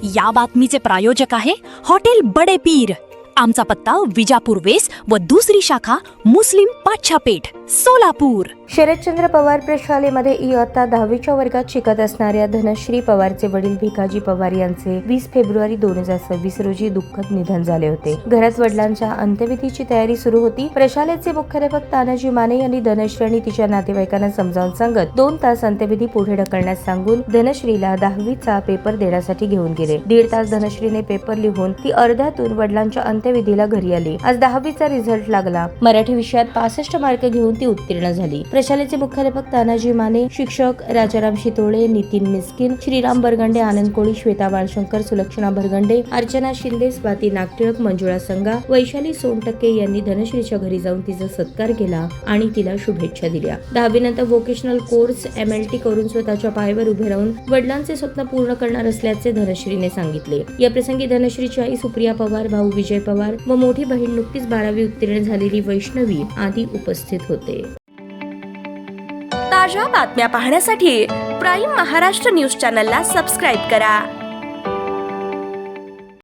या बातमीचे प्रायोजक आहे हॉटेल बडे पीर। आमचा पत्ता विजापूर वेस व दुसरी शाखा मुस्लिम पाच्छापेठ सोलापूर। शरदचंद्र पवार प्रशालेमध्ये इयत्ता 10वीच्या वर्गात शिकत असणाऱ्या धनश्री पवारचे वडील भिकाजी पवार यांचे 20 फेब्रुवारी 2026 रोजी दुःखद निधन झाले होते। घरात वडिलांच्या अंत्यविधीची तयारी सुरू होती। प्रशालेचे मुख्याध्यापक तानाजी माने यांनी धनश्री आणि तिच्या नातेवाईकांना समजावून सांगत 2 तास अंत्यविधी पुढे ढकलण्यास सांगून धनश्रीला 10वीचा पेपर देण्यासाठी घेऊन गेले। 1.5 तास धनश्रीने पेपर लिहून ती अर्ध्यातून वडिलांच्या अंत्यविधीला घरी आली। आज 10वीचा रिझल्ट लागला। मराठी विषयात 65 मार्क घेऊन ती उत्तीर्ण झाली। प्रशालेचे मुख्याध्यापक तानाजी माने, शिक्षक राजाराम शितोळे, नितीन मिस्किन, श्रीराम बरगंडे, आनंद कोळी, श्वेता बाळशंकर, सुलक्षणा भरगंडे, अर्चना शिंदे, स्वाती नागटिळक, मंजुळा संगा, वैशाली सोनटक्के यांनी धनश्रीच्या घरी जाऊन तिचा सत्कार केला आणि तिला शुभेच्छा दिल्या। 10वी नंतर व्होकेशनल कोर्स MLT करून स्वतःच्या पायावर उभे राहून वडिलांचे स्वप्न पूर्ण करणार असल्याचे धनश्रीने सांगितले। या प्रसंगी धनश्रीची आई सुप्रिया पवार, भाऊ विजय पवार व मोठी बहीण नुकतीच 12वी उत्तीर्ण झालेली वैष्णवी आदी उपस्थित होते। ताज्या बातम्या पाहण्यासाठी प्राईम महाराष्ट्र न्यूज चॅनलला सबस्क्राईब करा।